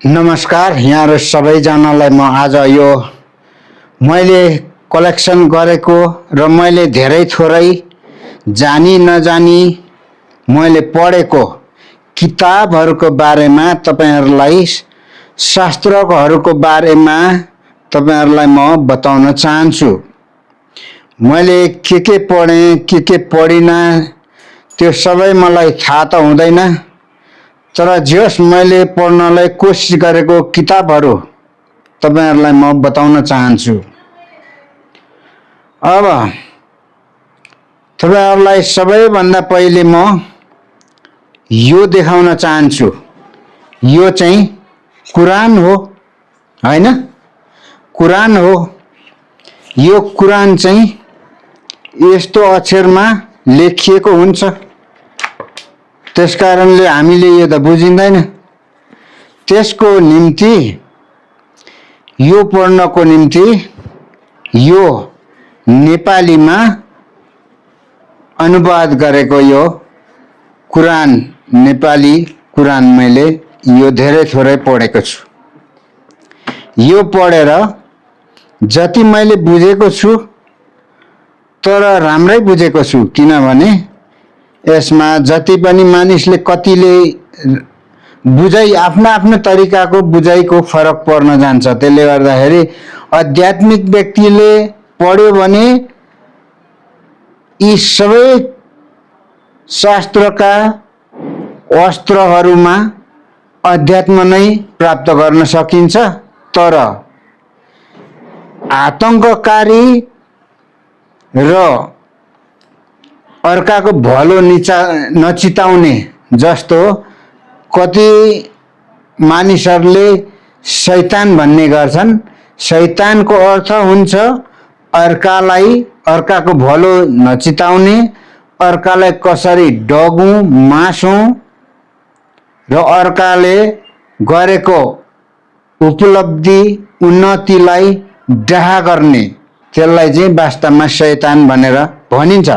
नमस्कार यहाँहरु सबैजनालाई म आज यो मैले कलेक्सन गरेको र मैले धेरै थोरै जानी नजानी मैले पढेको किताबहरुको बारेमा तपाईहरुलाई शास्त्रहरूको बारेमा तपाईहरुलाई म बताउन चाहन्छु। मैले के पढे के पढिन त्यो सबै मलाई थाहा त हुँदैन, तर जस मैले पढ्नलाई कोसिस गरेको किताबहरु तपाईहरुलाई म बताउन चाहन्छु। अब तपाईहरुलाई सबैभन्दा पहिले म यो देखाउन चाहन्छु। यो चाहिँ कुरान हो, हैन? कुरान हो। यो कुरान चाहिँ यस्तो अक्षरमा लेखिएको हुन्छ, त्यसकारणले हामीले यो त बुझिँदैन। त्यसको निम्ति यो पढ्नको निम्ति यो नेपालीमा अनुवाद गरेको यो कुरान, नेपाली कुरान मैले यो धेरै थोरै पढेको छु। यो पढेर जति मैले बुझेको छु, तर राम्रै बुझेको छु, किनभने यसमा जति पनि मानिसले कतिले बुझाइ आफ्नो तरिकाको बुझाइको फरक पर्न जान्छ। त्यसले गर्दाखेरि आध्यात्मिक व्यक्तिले पढ्यो भने यी सबै शास्त्रका अस्त्रहरूमा अध्यात्म नै प्राप्त गर्न सकिन्छ। तर आतंककारी र अर्काको भलो नचिताउने जस्तो कति मानिसहरूले शैतान भन्ने गर्छन्। शैतानको अर्थ हुन्छ अर्कालाई, अर्काको भलो नचिताउने, अर्कालाई कसरी डगौं मासौं र अर्काले गरेको उपलब्धि उन्नतिलाई डाहा गर्ने, त्यसलाई चाहिँ वास्तवमा शैतान भनेर भनिन्छ।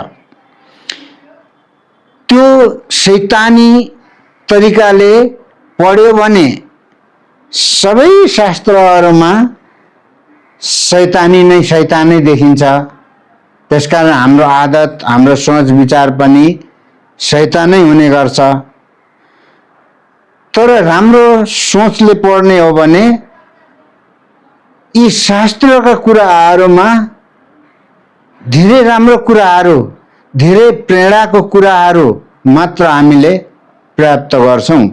त्यो शैतानी तरिकाले पढ्यो भने सबै शास्त्रहरूमा शैतानै देखिन्छ। त्यसकारण हाम्रो आदत, हाम्रो सोच विचार पनि शैतानै हुने गर्छ। तर राम्रो सोचले पढ्ने हो भने यी शास्त्रका कुराहरूमा धेरै राम्रो कुराहरू, धेरै प्रेरणाको कुराहरू मात्र हामीले प्राप्त गर्छौं।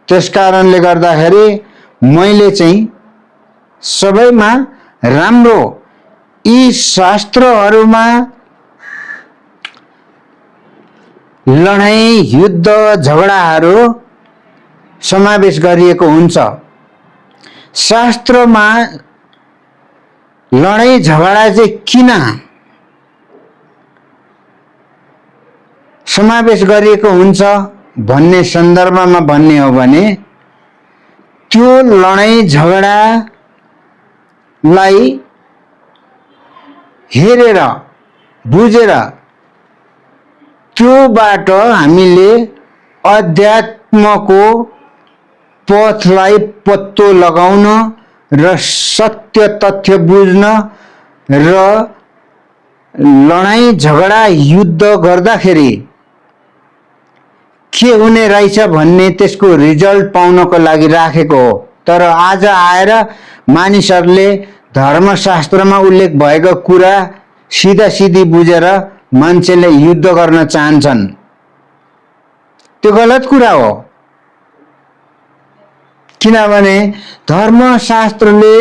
त्यसकारणले गर्दाखेरि मैले चाहिँ सबैमा राम्रो यी शास्त्रहरूमा लडाई, युद्ध, झगडाहरू समावेश गरिएको हुन्छ। शास्त्रमा लडाई झगडा चाहिँ किन समावेश गरिएको हुन्छ भन्ने सन्दर्भमा भन्ने हो भने त्यो लडाई झगडालाई हेरेर बुझेर त्योबाट हामीले अध्यात्मको पथलाई पत्तो लगाउन र सत्य तथ्य बुझ्न र लडाई झगडा युद्ध गर्दाखेरि के हुने रहेछ भन्ने त्यसको रिजल्ट पाउनको लागि राखेको हो। तर आज आएर मानिसहरूले धर्मशास्त्रमा उल्लेख भएको कुरा सिधा सिधी बुझेर मान्छेले युद्ध गर्न चाहन्छन्। त्यो गलत कुरा हो, किनभने धर्मशास्त्रले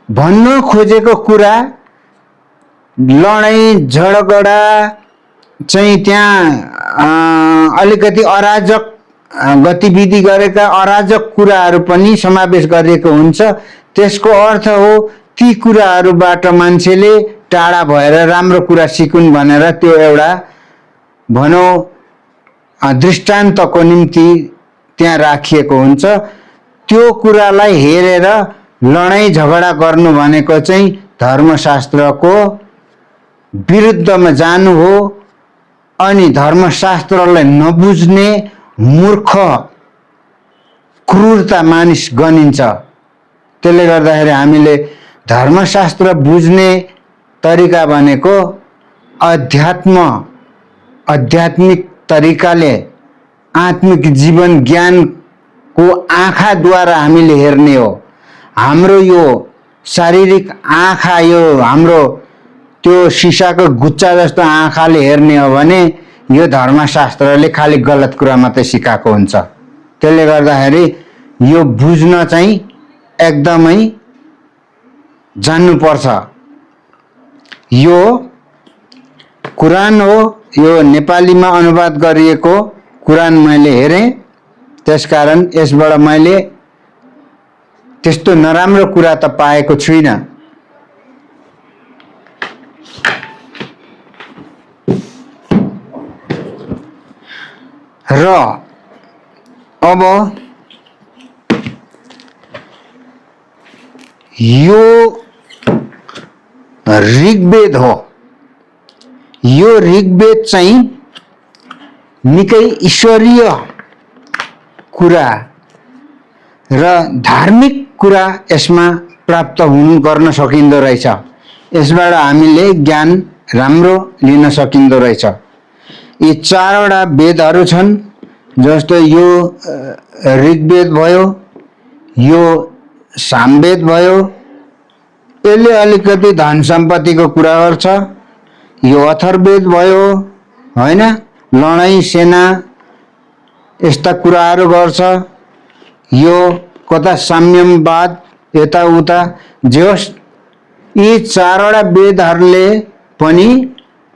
भन्न खोजेको कुरा लडाई झगडा चाहिँ त्यहाँ अलिकति अराजक गतिविधि गरेका अराजक कुराहरू पनि समावेश गरिएको हुन्छ। त्यसको अर्थ हो ती कुराहरूबाट मान्छेले टाढा भएर राम्रो कुरा सिकुन् भनेर त्यो एउटा भनौं दृष्टान्तको निम्ति त्यहाँ राखिएको हुन्छ। त्यो कुरालाई हेरेर लडाई झगडा गर्नु भनेको चाहिँ धर्मशास्त्रको विरुद्धमा जानु हो। अनि धर्मशास्त्रलाई नबुझ्ने मूर्ख क्रूरता मानिस गनिन्छ। त्यसले गर्दाखेरि हामीले धर्मशास्त्र बुझ्ने तरिका भनेको आध्यात्मिक तरिकाले आत्मिक जीवन ज्ञानको आँखाद्वारा हामीले हेर्ने हो। हाम्रो यो शारीरिक आँखा, यो हाम्रो त्यो सिसाको गुच्चा जस्तो आँखाले हेर्ने हो भने यो धर्मशास्त्रले खालि गलत कुरा मात्रै सिकाएको हुन्छ। त्यसले गर्दाखेरि यो बुझ्न चाहिँ एकदमै जान्नुपर्छ। यो कुरान हो, यो नेपालीमा अनुवाद गरिएको कुरान मैले हेरेँ। त्यसकारण यसबाट मैले त्यस्तो नराम्रो कुरा त पाएको छुइनँ। र अब यो ऋग्वेद हो। यो ऋग्वेद चाहिँ निकै ईश्वरीय कुरा र धार्मिक कुरा यसमा प्राप्त गर्न सकिँदो रहेछ। यसबाट हामीले ज्ञान राम्रो लिन सकिँदो रहेछ। यी चारवटा वेदहरू छन्, जस्तो यो ऋग्वेद भयो, यो सामवेद भयो, यसले अलिकति धन सम्पत्तिको कुरा गर्छ। यो अथर्ववेद भयो, होइन, लडाईँ सेना यस्ता कुराहरू गर्छ। यो कता साम्यवाद यताउता जे होस्, यी चारवटा वेदहरूले पनि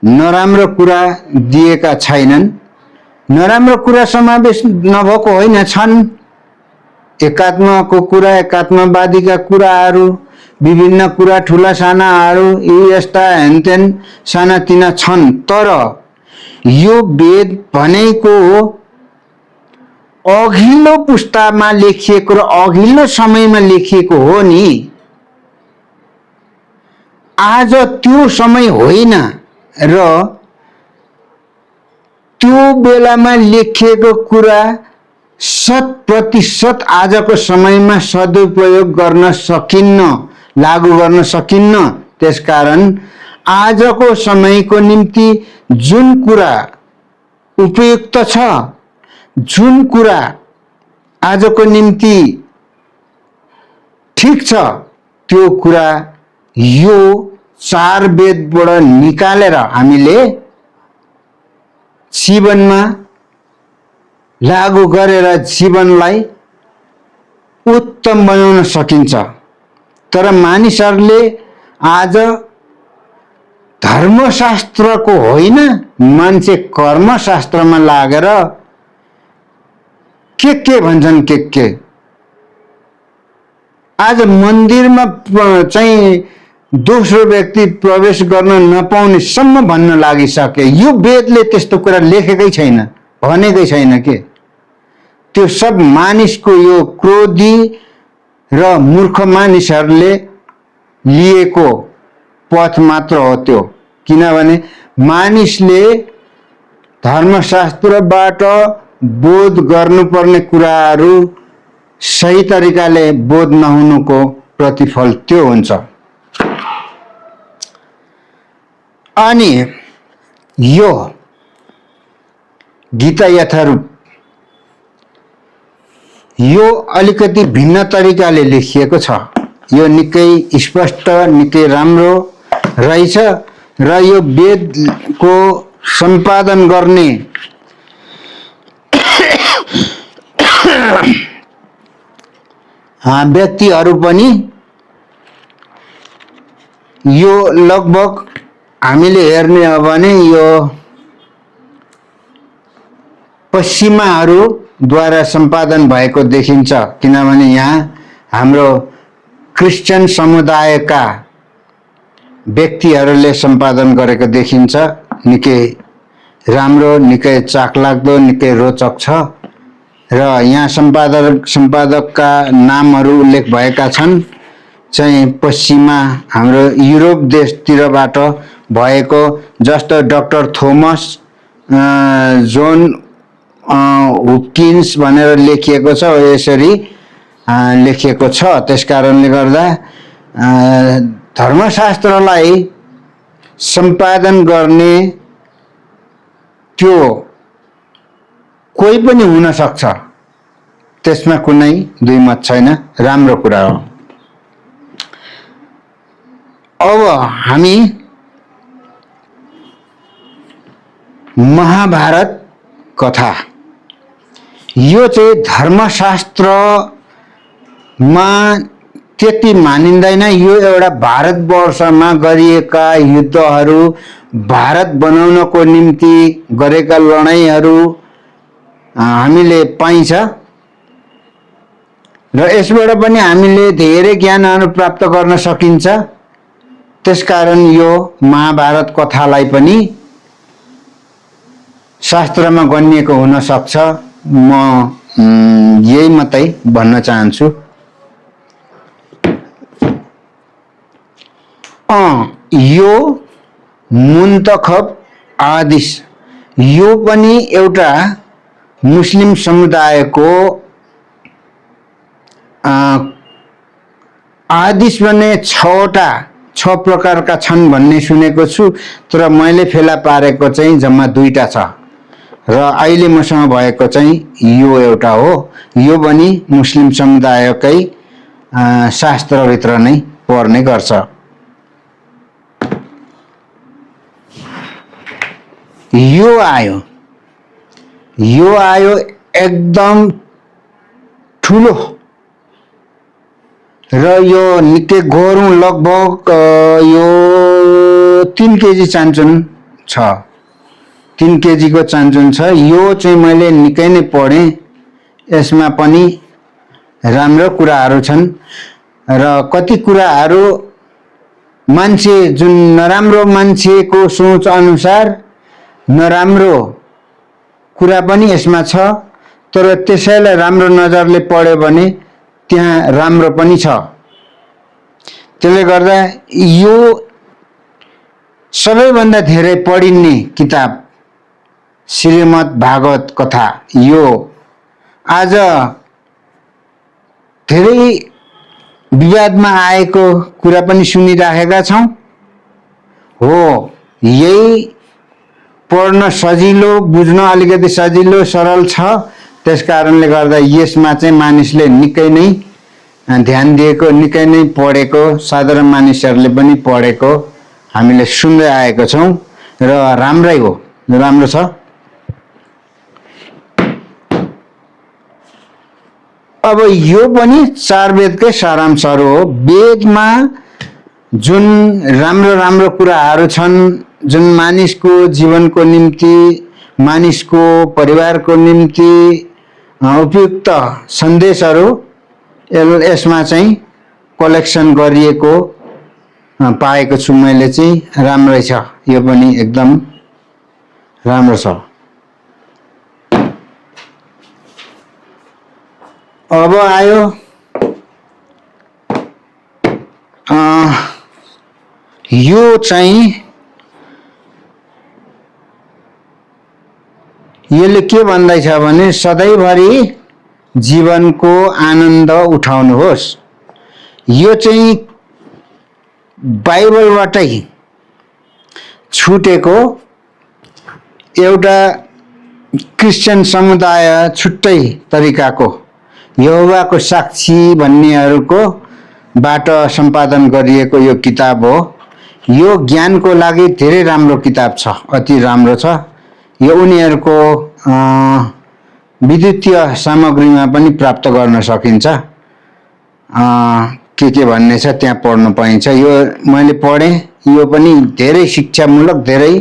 नराम्रो कुरा दिएका छैनन्। नराम्रो कुरा समावेश नभएको होइन, छन्। एकात्मको कुरा, एकात्मवादीका कुराहरू, विभिन्न कुरा, ठुला सानाहरू, यी यस्ता हेनतेन सानातिना छन्। तर यो वेद भनेको अघिल्लो पुस्तामा लेखिएको र अघिल्लो समयमा लेखिएको हो नि। आज त्यो समय होइन र त्यो बेलामा लेखिएको कुरा 100% आजको समयमा सदुपयोग गर्न सकिन्न, लागू गर्न सकिन्न। त्यसकारण आजको समयको निम्ति जुन कुरा उपयुक्त छ, जुन कुरा आजको निम्ति ठिक छ, त्यो कुरा यो चार वेदबाट निकालेर हामीले जीवनमा लागू गरेर जीवनलाई उत्तम बनाउन सकिन्छ। तर मानिसहरूले आज धर्मशास्त्रको होइन, मान्छे कर्मशास्त्रमा लागेर के भन्छन् के आज मन्दिरमा चाहिँ दोस्रो व्यक्ति प्रवेश गर्न नपाउने सम्म भन्न लागिसके। यो वेदले त्यस्तो कुरा लेखेकै छैन, भनेकै छैन के। त्यो सब मानिसको यो क्रोधी र मूर्ख मानिसहरूले लिएको पथ मात्र हो त्यो। किनभने मानिसले धर्मशास्त्रबाट बोध गर्नुपर्ने कुराहरू सही तरिकाले बोध नहुनुको प्रतिफल त्यो हुन्छ। अनि यो गीता यथारूप यो अलिकति भिन्न तरिकाले लेखिएको छ। यो निकै स्पष्ट, निकै राम्रो रहेछ र यो वेदको सम्पादन गर्ने व्यक्तिहरू पनि यो लगभग हामीले हेर्ने हो भने यो पश्चिमाहरूद्वारा सम्पादन भएको देखिन्छ। किनभने यहाँ हाम्रो क्रिस्चियन समुदायका व्यक्तिहरूले सम्पादन गरेको देखिन्छ। निकै राम्रो, निकै चाखलाग्दो, निकै रोचक छ र यहाँ सम्पादकका नामहरू उल्लेख भएका छन्। चाहिँ पश्चिमा हाम्रो युरोप देशतिरबाट भएको, जस्तो डाक्टर थोमस जोन हुकिन्स भनेर लेखिएको छ, यसरी लेखिएको छ। त्यसकारणले गर्दा धर्मशास्त्रलाई सम्पादन गर्ने त्यो कोही पनि हुन सक्छ, त्यसमा कुनै दुई मत छैन, राम्रो कुरा हो। अब हामी महाभारत कथा, यो चाहिँ धर्मशास्त्रमा त्यति मानिँदैन। यो एउटा भारतवर्षमा गरिएका युद्धहरू, भारत बनाउनको निम्ति गरेका लडाइँहरू हामीले पाइन्छ र यसबाट पनि हामीले धेरै ज्ञानहरू प्राप्त गर्न सकिन्छ। त्यसकारण यो महाभारत कथालाई पनि शास्त्रमा गनिएको हुन सक्छ, म यही मात्रै भन्न चाहन्छु। यो मुन्तखब आदिश, यो पनि एउटा मुस्लिम समुदायको आदिश भने 6 प्रकारका छन् भन्ने सुनेको छु, तर मैले फेला पारेको चाहिँ जम्मा 2टा छ र अहिले मसँग भएको चाहिँ यो एउटा हो। यो पनि मुस्लिम समुदायकै शास्त्रभित्र नै पर्ने गर्छ। यो आयो एकदम ठुलो र यो निकै गह्रौँ, लगभग यो 3 केजी चान्चुन छ, 3 केजीको चान्चुन छ। यो चाहिँ मैले निकै नै पढेँ, यसमा पनि राम्रो कुराहरू छन् र कति कुराहरू मान्छे जुन नराम्रो मान्छेको सोच अनुसार नराम्रो कुरा पनि यसमा छ, तर त्यसैलाई राम्रो नजरले पढ्यो भने त्यहाँ राम्रो पनि छ। त्यसले गर्दा यो सबैभन्दा धेरै पढिने किताब श्रीमद् भागवत कथा। यो आज धेरै विवादमा आएको कुरा पनि सुनिराखेका छौँ। हो, यही पढ्न सजिलो, बुझ्न अलिकति सजिलो, सरल छ। त्यसकारणले गर्दा यसमा चाहिँ मानिसले निकै नै ध्यान दिएको, निकै नै पढेको, साधारण मानिसहरूले पनि पढेको हामीले सुन्दै आएको छौँ र राम्रै हो, राम्रो छ। अब यो पनि 4 वेदकै सारांशहरू हो। वेदमा जुन राम्रो कुराहरू छन्, जुन मानिसको जीवनको निम्ति, मानिसको परिवारको निम्ति उपयुक्त सन्देशहरू यसमा चाहिँ कलेक्सन गरिएको पाएको छु मैले चाहिँ। राम्रै छ, यो पनि एकदम राम्रो छ। अब आयो यो चाहिँ यसले के भन्दैछ भने सधैँभरि जीवनको आनन्द उठाउनुहोस्। यो चाहिँ बाइबलबाटै छुटेको एउटा क्रिस्चियन समुदाय छुट्टै तरिकाको यहोवाको साक्षी भन्नेहरूको बाट सम्पादन गरिएको यो किताब हो। यो ज्ञानको लागि धेरै राम्रो किताब छ, अति राम्रो छ। यो उनीहरूको विद्युतीय सामग्रीमा पनि प्राप्त गर्न सकिन्छ। के भन्ने छ त्यहाँ पढ्न पाइन्छ। यो मैले पढेँ, यो पनि धेरै शिक्षामूलक, धेरै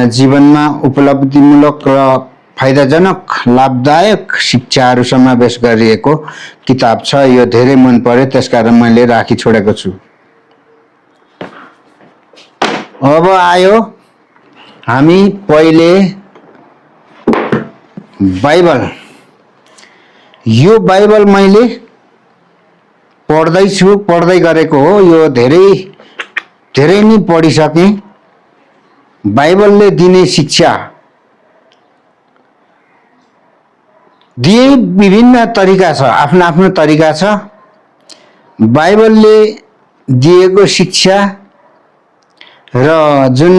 जीवनमा उपलब्धिमूलक र फाइदाजनक, लाभदायक शिक्षाहरू समावेश गरिएको किताब छ। यो धेरै मन पर्यो, त्यसकारण मैले राखी छोडेको छु। अब आयो हामी पहिले बाइबल। यो बाइबल मैले पढ्दै गरेको हो। यो धेरै नै पढिसकेँ। बाइबलले दिने शिक्षा दिए विभिन्न तरिका छ, आफ्नो आफ्नो तरिका छ। बाइबलले दिएको शिक्षा र जुन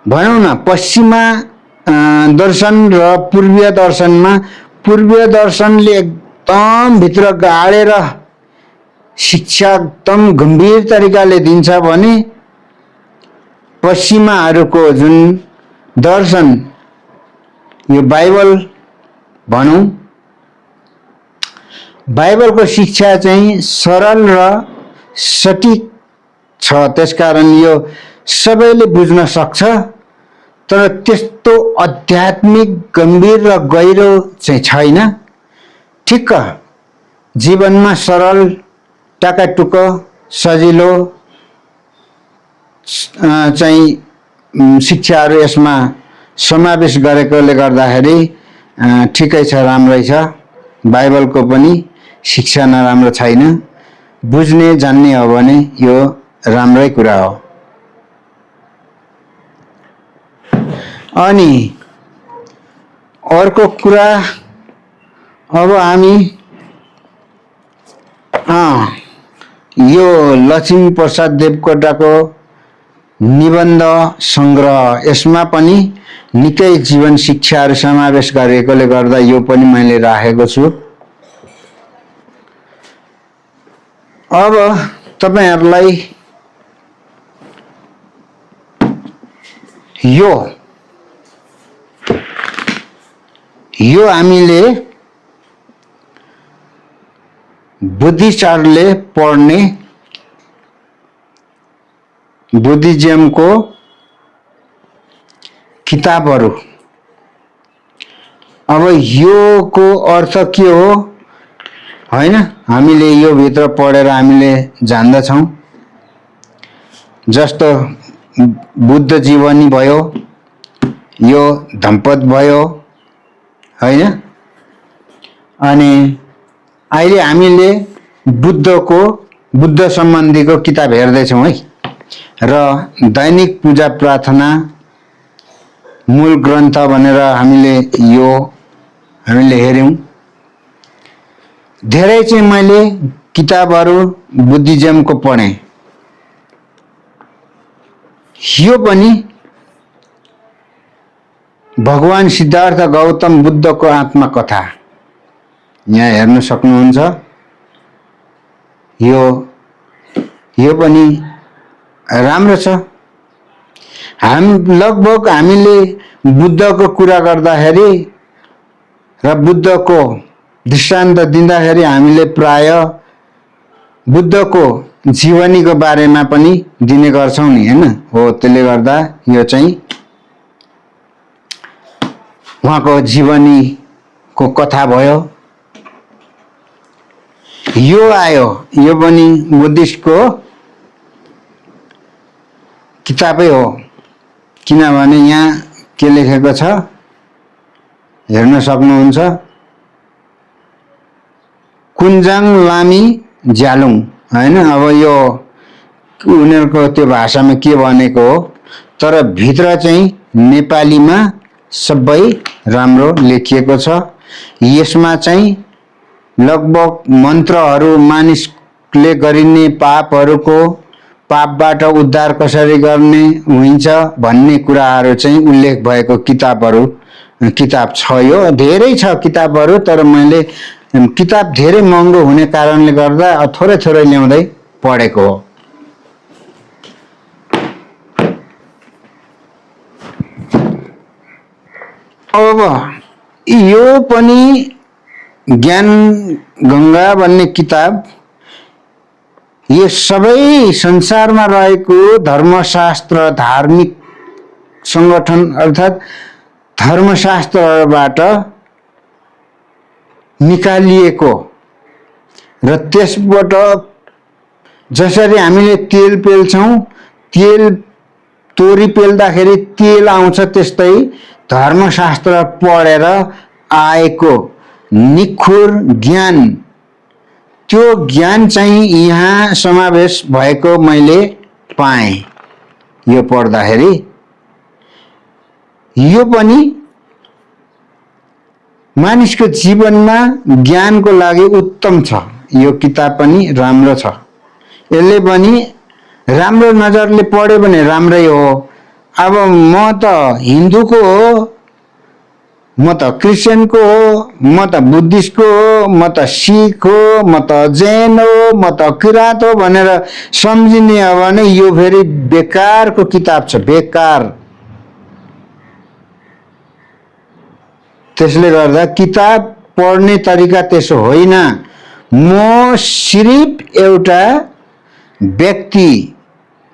भनौँ न पश्चिमा दर्शन र पूर्वीय दर्शनमा, पूर्वीय दर्शनले एकदम भित्र गाडेर शिक्षा एकदम गम्भीर तरिकाले दिन्छ भने पश्चिमाहरूको जुन दर्शन, यो बाइबल भनौँ, बाइबलको शिक्षा चाहिँ सरल र सटीक छ। त्यसकारण यो सबैले बुझ्न सक्छ, तर त्यस्तो आध्यात्मिक गम्भीर र गहिरो चाहिँ छैन। ठिक्क जीवनमा सरल, टाकाटुक, सजिलो चाहिँ शिक्षाहरू यसमा समावेश गरेकोले गर्दाखेरि ठिकै छ, राम्रै छ। बाइबलको पनि शिक्षा नराम्रो छैन, बुझ्ने जान्ने हो भने यो राम्रै कुरा हो। अनि अर्को कुरा, अब हामी यो लक्ष्मीप्रसाद देवकोटाको निबन्ध सङ्ग्रह, यसमा पनि निकै जीवन शिक्षाहरू समावेश गरेकोले गर्दा यो पनि मैले राखेको छु। अब तपाईहरुलाई यो हामीले बुद्धिस्टहरूले पढ्ने बुद्धिज्मको किताबहरू, अब यो को अर्थ के हो हैन, हामीले यो भित्र पढेर हामीले जान्दछौं। जस्तो बुद्ध जीवनी भयो, यो धम्पत भयो हैन। अनि अहिले हामीले बुद्ध सम्बन्धीको किताब हेर्दैछौं है, र दैनिक पूजा प्रार्थना मूल ग्रन्थ भनेर हामीले हेर्यौं। धेरै चाहिँ मैले किताबहरू बुद्धिज्मको पढे। यो पनि भगवान सिद्धार्थ गौतम बुद्धको आत्मकथा यहाँ हेर्न सक्नुहुन्छ। यो पनि राम्रो छ। लगभग हामीले बुद्धको कुरा गर्दाखेरि र बुद्धको दृष्टान्त दिँदाखेरि हामीले प्राय बुद्धको जीवनीको बारेमा पनि दिने गर्छौं नि हैन। हो, त्यसले गर्दा यो चाहिँ उहाँको जीवनीको कथा भयो। यो आयो, यो पनि बुद्धिस्टको किताबै हो, किनभने यहाँ के लेखेको छ हेर्न सक्नुहुन्छ। कुन्जाङ लामी ज्यालुङ हैन। अब यो उनीहरूको त्यो भाषामा के भनेको हो, तर भित्र चाहिँ नेपालीमा सबै राम्रो लेखिएको छ। यसमा चाहिँ लगभग मन्त्रहरू, मानिसले गरिने पापबाट उद्धार कसरी गर्ने हुन्छ भन्ने कुराहरू चाहिँ उल्लेख भएको किताब छ। यो धेरै छ किताबहरू, तर मैले किताब धेरै महँगो हुने कारणले गर्दा थोरै ल्याउँदै पढेको हो। अब यो पनि ज्ञान गंगा भन्ने किताब, यो सबै संसारमा रहेको धर्मशास्त्र, धार्मिक संगठन अर्थात् धर्मशास्त्रबाट निकालिएको र त्यसबाट जसरी हामीले तेल पेल्छौं, तेल तोरी पेल्दाखेरि तेल आउँछ, त्यस्तै धर्मशास्त्र पढेर आएको निखुर ज्ञान, त्यो ज्ञान चाहिँ यहाँ समावेश भएको मैले पाएँ यो पढ्दाखेरि। यो पनि मानिसको जीवनमा ज्ञानको लागि उत्तम छ। यो किताब पनि राम्रो छ। यसले पनि राम्रो नजरले पढ्यो भने राम्रै हो। अब म त हिन्दूको हो, म त क्रिस्चियनको हो, म त बुद्धिस्टको हो, म त सिख हो, म त जैन हो, म त किराँत हो भनेर सम्झिने हो भने यो फेरि बेकारको किताब छ, बेकार। त्यसले गर्दा किताब पढ्ने तरिका त्यसो होइन। म सिर्फ एउटा व्यक्ति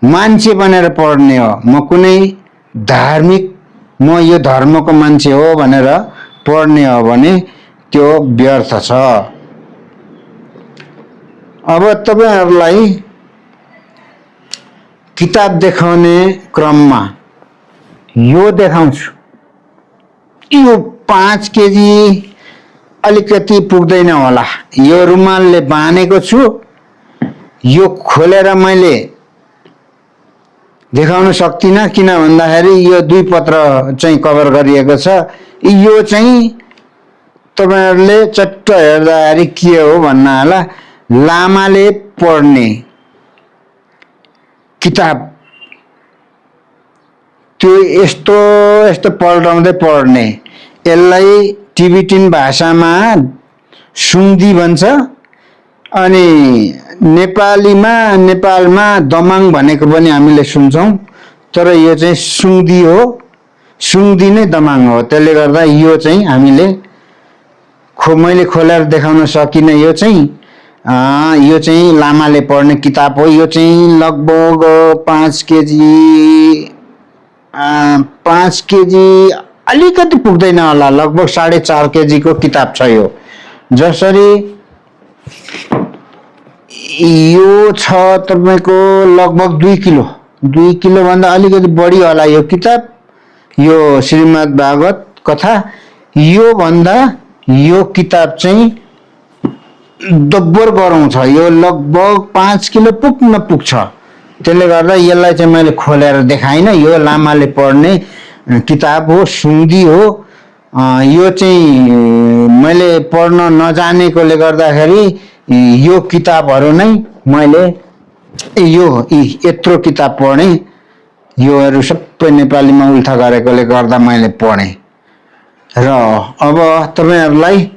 मान्छे बनेर पढ्ने हो। म कुनै धार्मिक म यो धर्मको मान्छे हो भनेर पढ्ने हो भने त्यो व्यर्थ छ। अब तपाईहरुलाई किताब देखाउने क्रममा यो देखाउँछु। यो 5 केजी अलिकति पुग्दैन होला। यो रुमालले बाँधेको छु। यो खोलेर मैले देखाउन सक्दिनँ किन भन्दाखेरि यो 2 पत्र चाहिँ कभर गरिएको छ। यो चाहिँ तपाईहरुले चट्ट हेर्दाखेरि के हो भन्न होला, लामाले पढ्ने किताब। त्यो यस्तो यस्तो पल्टाउँदै पढ्ने। यसलाई टिबेटन भाषामा सुङ्दी भन्छ अनि नेपालमा दमाङ भनेको पनि हामीले सुन्छौं, तर यो चाहिँ सुङ्दी हो। सुङ्दी नै दमाङ हो। त्यसले गर्दा यो चाहिँ हामीले मैले खोलेर देखाउन सकिनँ। यो चाहिँ लामाले पढ्ने किताब हो। यो चाहिँ लगभग 5 केजी अलिकति पुग्दैन होला, लगभग 4.5 केजीको किताब छ यो। जसरी यो छ तपाईको लगभग 2 किलो भन्दा अलिकति बढी होला यो किताब। यो श्रीमद् भागवत कथा। यो भन्दा यो किताब चाहिँ दोब्बर गरौँ छ। यो लगभग 5 किलो पुग्न पुग्छ। त्यसले गर्दा यसलाई चाहिँ मैले खोलेर देखाइन। यो लामाले पढ्ने किताब हो, सुङ्दी हो। यो चाहिँ मैले पढ्न नजानेकोले गर्दाखेरि यो किताबहरू नै मैले यत्रो किताब पढेँ। योहरू सबै नेपालीमा उल्था गरेकोले गर्दा मैले पढेँ। र अब तपाईहरुलाई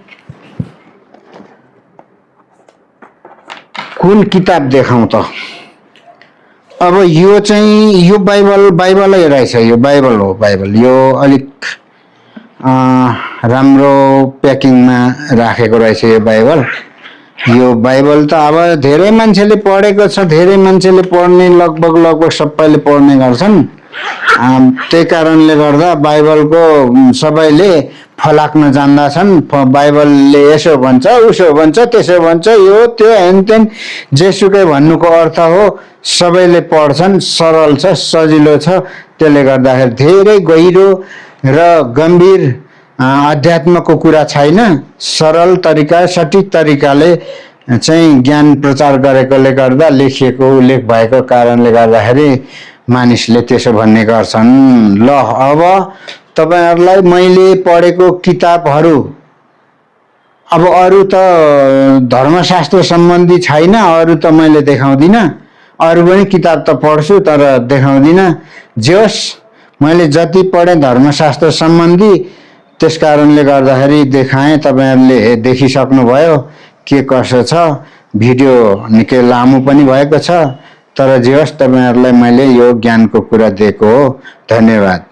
कुन किताब देखाउँ त? अब यो चाहिँ यो बाइबलै रहेछ। यो बाइबल हो, बाइबल। यो अलिक राम्रो प्याकिङमा राखेको रहेछ यो बाइबल। यो बाइबल त अब धेरै मान्छेले पढेको छ। धेरै मान्छेले पढ्ने लगभग सबैले पढ्ने गर्छन्। त्यही कारणले गर्दा बाइबलको सबैले फलाक्न जान्दछन्। बाइबलले यसो भन्छ, उसो भन्छ, त्यसो भन्छ, यो त्यो हेनतेन जेसुकै भन्नुको अर्थ हो। सबैले पढ्छन्। सरल छ, सजिलो छ। त्यसले गर्दाखेरि धेरै गहिरो र गम्भीर अध्यात्मको कुरा छैन। सरल तरिका, सठिक तरिकाले चाहिँ ज्ञान प्रचार गरेकोले गर्दा, लेखिएको उल्लेख भएको कारणले गर्दाखेरि मानिसले त्यसो भन्ने गर्छन्। ल अब तपाईहरुलाई मैले पढेको किताबहरू, अब अरु त धर्मशास्त्र सम्बन्धी छैन, अरु त मैले देखाउँदिन। अरु पनि किताब त पढ्छु तर देखाउँदिन। जे होस्, मैले जति पढे धर्मशास्त्र सम्बन्धी, त्यस कारणले गर्दाखेरि देखाएँ। तपाईहरुले देखिसक्नु भयो के कसो छ। भिडियो निकै लामो पनि भएको छ, तर जे होस् तपाईहरुलाई मैले यो ज्ञानको कुरा दिएको हो। धन्यवाद।